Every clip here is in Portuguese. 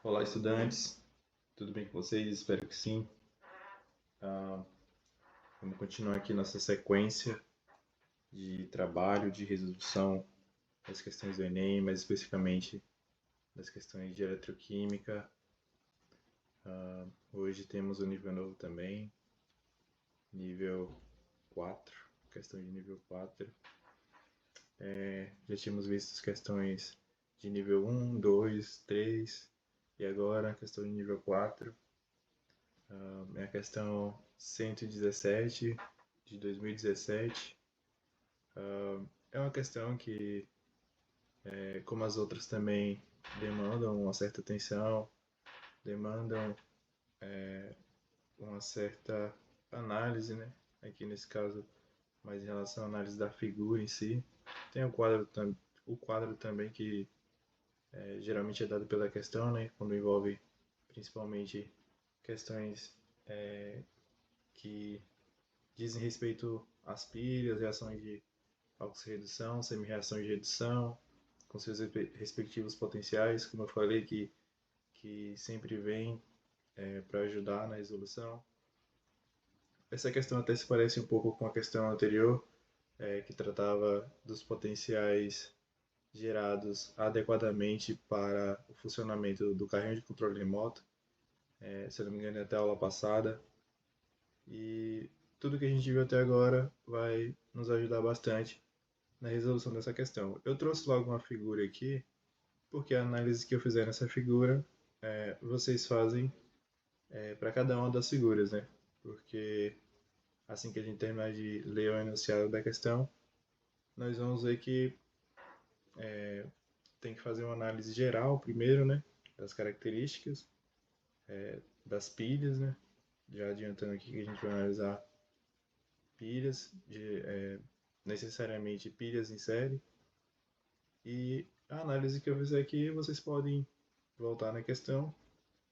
Olá, estudantes. Tudo bem com vocês? Espero que sim. Ah, Vamos continuar aqui nossa sequência de trabalho, de resolução das questões do Enem, mais especificamente das questões de eletroquímica. Hoje temos um nível novo também, nível 4, questão de nível 4. Já tínhamos visto as questões de nível 1, 2, 3 e agora a questão de nível 4. É a questão 117 de 2017. É uma questão que, como as outras também, demandam uma certa atenção, demandam uma certa análise, né? Aqui nesse caso, mais em relação à análise da figura em si. Tem o quadro também que geralmente é dado pela questão, né? Quando envolve principalmente questões que dizem respeito às pilhas, reações de oxirredução, semi-reações de redução, com seus respectivos potenciais, como eu falei, que sempre vem para ajudar na resolução. Essa questão até se parece um pouco com a questão anterior, que tratava dos potenciais gerados adequadamente para o funcionamento do carrinho de controle remoto, se eu não me engano, até a aula passada. E tudo que a gente viu até agora vai nos ajudar bastante na resolução dessa questão. Eu trouxe logo uma figura aqui, porque a análise que eu fizer nessa figura, vocês fazem para cada uma das figuras, né? Porque assim que a gente terminar de ler o enunciado da questão, nós vamos ver que tem que fazer uma análise geral primeiro, né? Das características, das pilhas, né? Já adiantando aqui que a gente vai analisar pilhas, necessariamente pilhas em série. E a análise que eu fizer aqui, vocês podem voltar na questão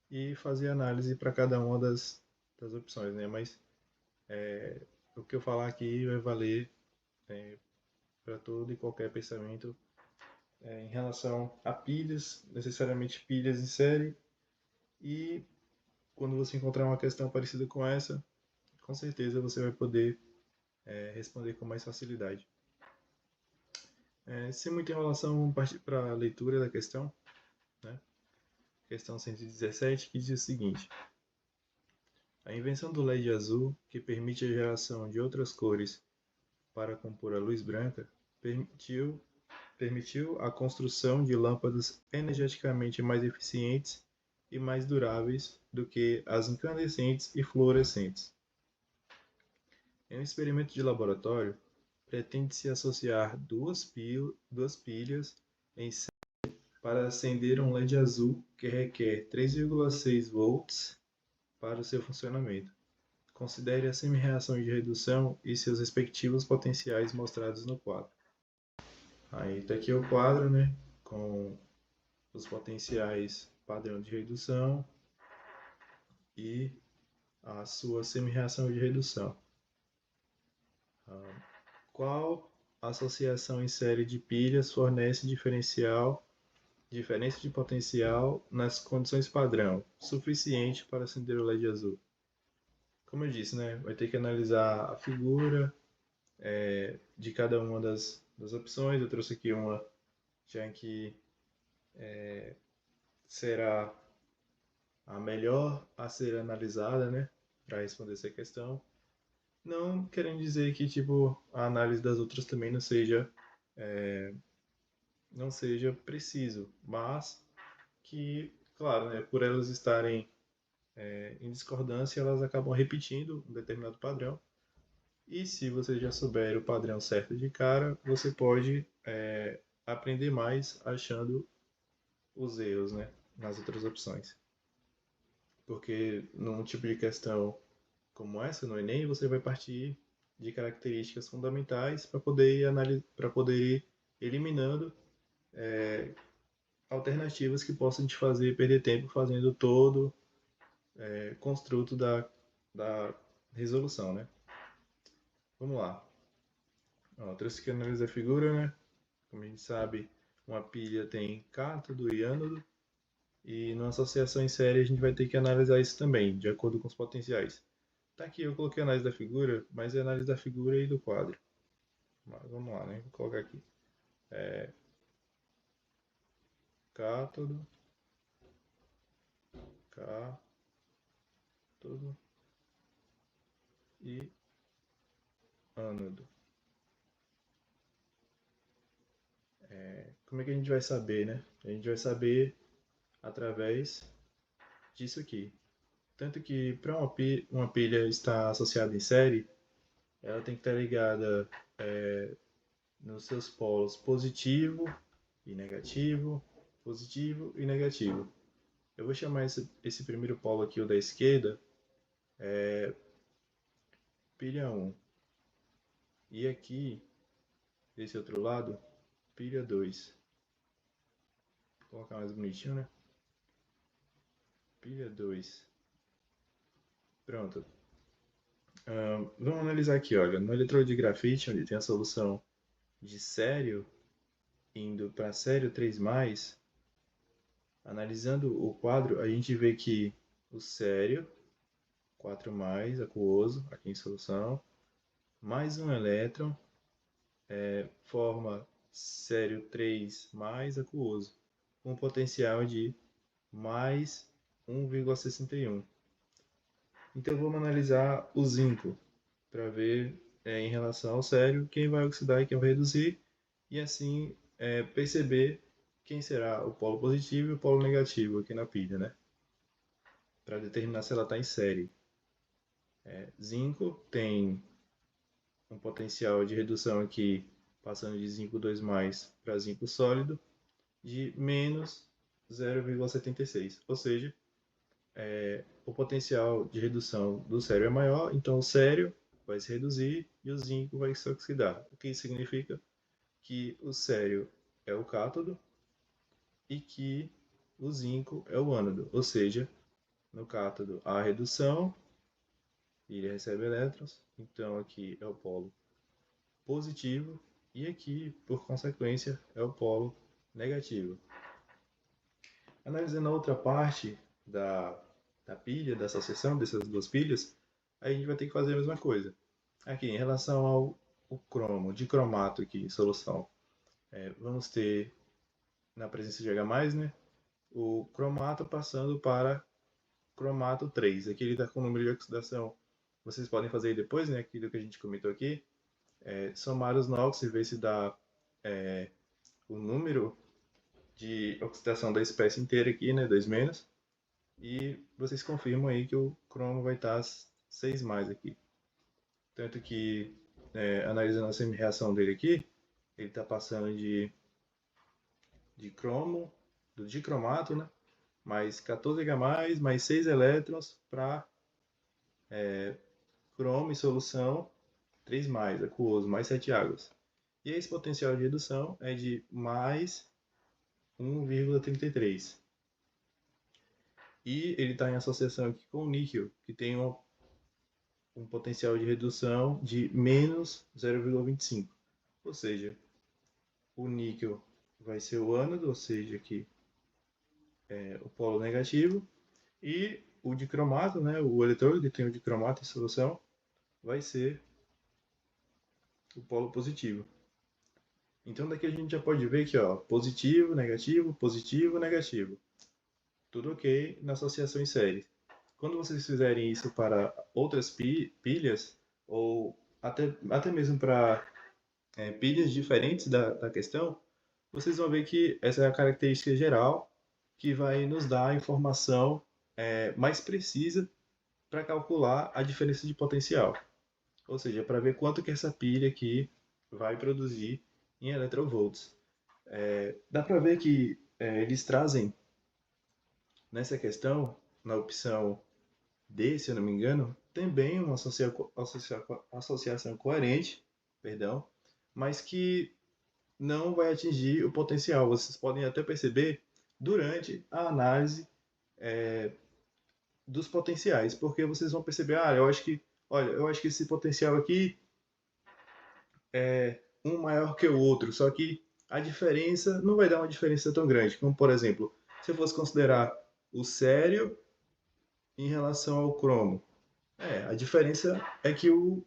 e fazer análise para cada uma das opções, né? Mas o que eu falar aqui vai valer para todo e qualquer pensamento em relação a pilhas, necessariamente pilhas em série, e quando você encontrar uma questão parecida com essa, com certeza você vai poder responder com mais facilidade. Sem muita enrolação, vamos partir para a leitura da questão, né? Questão 117, que diz o seguinte: a invenção do LED azul, que permite a geração de outras cores para compor a luz branca, permitiu a construção de lâmpadas energeticamente mais eficientes e mais duráveis do que as incandescentes e fluorescentes. Em um experimento de laboratório, pretende-se associar duas pilhas em para acender um LED azul que requer 3,6 volts para o seu funcionamento. Considere as semi-reações de redução e seus respectivos potenciais mostrados no quadro. Aí está aqui o quadro, né, com os potenciais padrão de redução e a sua semi-reação de redução. Qual associação em série de pilhas fornece diferença de potencial nas condições padrão, suficiente para acender o LED azul? Como eu disse, né, vai ter que analisar a figura de cada uma das opções. Eu trouxe aqui uma já que será a melhor a ser analisada, né, para responder essa questão. Não querendo dizer que tipo a análise das outras também não seja preciso, mas que, claro, né, por elas estarem em discordância, elas acabam repetindo um determinado padrão. E se você já souber o padrão certo de cara, você pode aprender mais achando os erros, né, nas outras opções. Porque num tipo de questão como essa, no Enem, você vai partir de características fundamentais para poder ir eliminando alternativas que possam te fazer perder tempo fazendo todo construto da resolução, né? Vamos lá. Ó, trouxe aqui a análise da figura, né? Como a gente sabe, uma pilha tem cátodo e ânodo. E numa associação em série a gente vai ter que analisar isso também, de acordo com os potenciais. Tá aqui, eu coloquei a análise da figura, mas é a análise da figura e do quadro. Mas vamos lá, né? Vou colocar aqui. Cátodo, cátodo e ânodo. Como é que a gente vai saber, né? A gente vai saber através disso aqui. Tanto que para uma pilha estar associada em série, ela tem que estar ligada nos seus polos positivo e negativo, positivo e negativo. Eu vou chamar esse primeiro polo aqui, o da esquerda, pilha 1. E aqui, desse outro lado, pilha 2. Vou colocar mais bonitinho, né? Pilha 2. Pronto. Vamos analisar aqui, olha. No eletrodo de grafite, onde tem a solução de sério indo para sério 3+, analisando o quadro, a gente vê que o sério, 4+, aquoso, aqui em solução, mais um elétron, forma sério 3+ aquoso, com um potencial de mais 1,61. Então vamos analisar o zinco, para ver em relação ao sério quem vai oxidar e quem vai reduzir, e assim perceber quem será o polo positivo e o polo negativo aqui na pilha, né? Para determinar se ela está em série. Zinco tem um potencial de redução aqui, passando de zinco 2+ para zinco sólido, de menos 0,76. Ou seja, o potencial de redução do sério é maior, então o sério vai se reduzir e o zinco vai se oxidar. O que isso significa? Que o sério é o cátodo e que o zinco é o ânodo. Ou seja, no cátodo há redução, ele recebe elétrons, então aqui é o polo positivo e aqui, por consequência, é o polo negativo. Analisando a outra parte da pilha, da associação dessas duas pilhas, aí a gente vai ter que fazer a mesma coisa. Aqui, em relação ao cromo, dicromato aqui em solução, vamos ter, na presença de H+, né, o cromato passando para cromato 3. Aqui ele está com o número de oxidação. Vocês podem fazer aí depois, né, aquilo que a gente comentou aqui, somar os NOx e ver se dá o número de oxidação da espécie inteira aqui, né, 2-. E vocês confirmam aí que o cromo vai estar 6+ aqui. Tanto que, analisando a semi-reação dele aqui, ele está passando de cromo, do dicromato, né? Mais 14H+, mais 6 elétrons para cromo em solução 3+, aquoso, mais 7 águas. E esse potencial de redução é de mais 1,33. E ele está em associação aqui com o níquel, que tem um potencial de redução de menos 0,25. Ou seja, o níquel vai ser o ânodo, ou seja, aqui o polo negativo, e o dicromato, né, o eletrodo que tem o dicromato em solução, vai ser o polo positivo. Então daqui a gente já pode ver que positivo, negativo, negativo. Tudo ok na associação em série. Quando vocês fizerem isso para outras pilhas, ou até mesmo para pilhas diferentes da questão, vocês vão ver que essa é a característica geral que vai nos dar a informação mais precisa para calcular a diferença de potencial. Ou seja, para ver quanto que essa pilha aqui vai produzir em electrovolts. Dá para ver que eles trazem nessa questão, na opção D, se eu não me engano, também uma associação coerente, perdão, mas que não vai atingir o potencial. Vocês podem até perceber durante a análise dos potenciais, porque vocês vão perceber, eu acho que esse potencial aqui é um maior que o outro, só que a diferença não vai dar uma diferença tão grande, como por exemplo, se eu fosse considerar o sério em relação ao cromo? A diferença é que o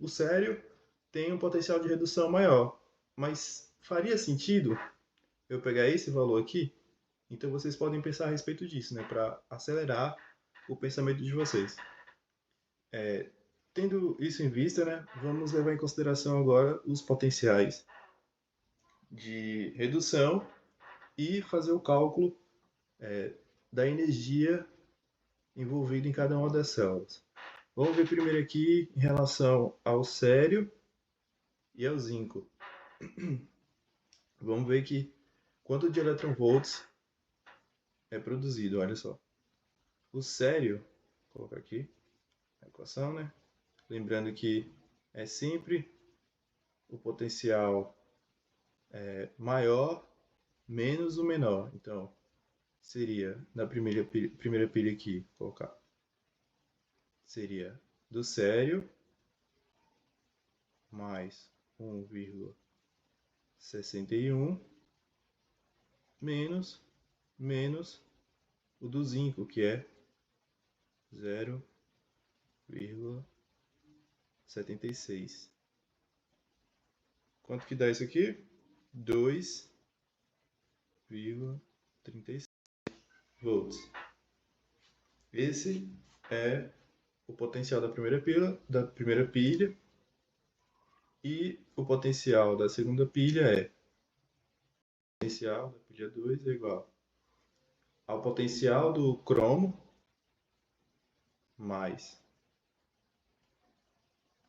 sério tem um potencial de redução maior. Mas faria sentido eu pegar esse valor aqui? Então vocês podem pensar a respeito disso, né? Para acelerar o pensamento de vocês. Tendo isso em vista, né? Vamos levar em consideração agora os potenciais de redução e fazer o cálculo da energia envolvida em cada uma das células. Vamos ver primeiro aqui em relação ao sério e ao zinco. Vamos ver que quanto de eletronvolts é produzido, olha só. O sério, vou colocar aqui a equação, né? Lembrando que é sempre o potencial maior menos o menor. Então, seria na primeira pilha aqui, colocar. Seria do sério mais 1,61 menos o do zinco, que é 0,76. Quanto que dá isso aqui? 2,36 volts. Esse é o potencial da primeira pilha, e o potencial da segunda pilha o potencial da pilha 2 é igual ao potencial do cromo mais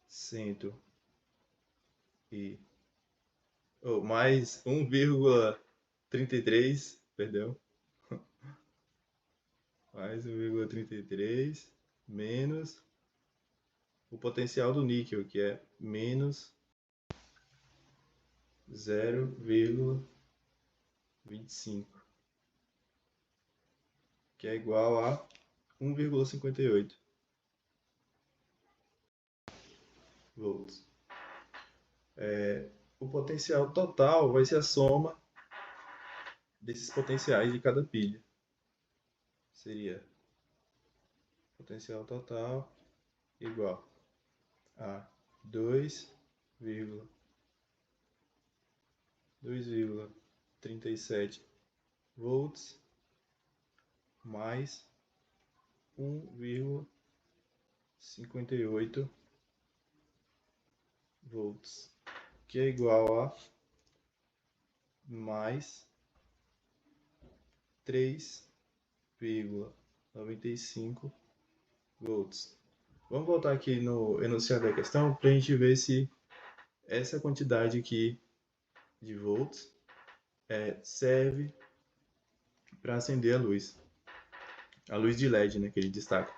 1,33, perdão, mais 1,33 menos o potencial do níquel, que é menos 0,25, que é igual a 1,58 volts. O potencial total vai ser a soma desses potenciais de cada pilha. Seria potencial total igual a 2,37 volts mais 1,58 volts, que é igual a mais 3,95 volts. Vamos voltar aqui no enunciado da questão para a gente ver se essa quantidade aqui de volts serve para acender a luz de LED, né, que ele destaca.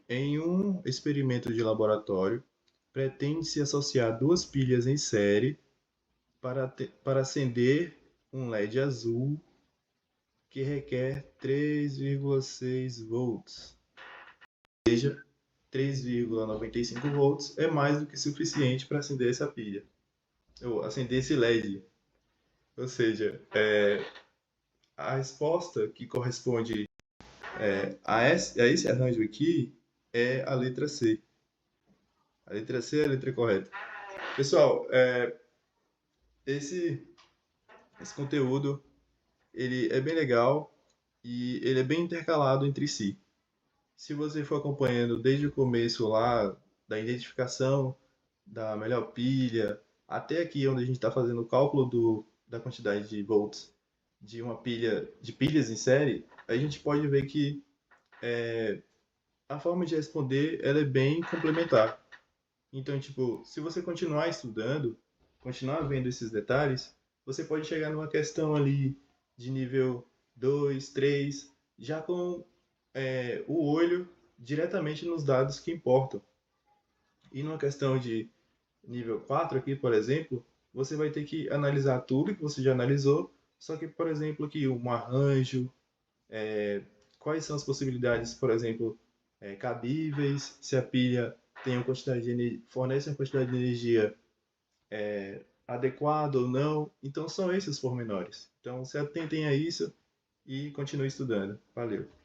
Em um experimento de laboratório, pretende-se associar duas pilhas em série para acender um LED azul que requer 3,6 volts. Ou seja, 3,95 volts é mais do que suficiente para acender essa pilha, ou acender esse LED. Ou seja, a resposta que corresponde a esse arranjo aqui é a letra C. A letra C é a letra correta. Pessoal, esse conteúdo ele é bem legal e ele é bem intercalado entre si. Se você for acompanhando desde o começo lá, da identificação da melhor pilha, até aqui onde a gente está fazendo o cálculo da quantidade de volts de uma pilha, de pilhas em série, a gente pode ver que a forma de responder ela é bem complementar. Então, tipo, se você continuar estudando, continuar vendo esses detalhes, você pode chegar numa questão ali de nível 2, 3, já com o olho diretamente nos dados que importam. E numa questão de nível 4 aqui, por exemplo, você vai ter que analisar tudo que você já analisou, só que, por exemplo, aqui um arranjo, quais são as possibilidades, por exemplo, cabíveis, se a pilha tem uma quantidade fornece uma quantidade de energia adequado ou não. Então, são esses os pormenores. Então, se atentem a isso e continue estudando. Valeu!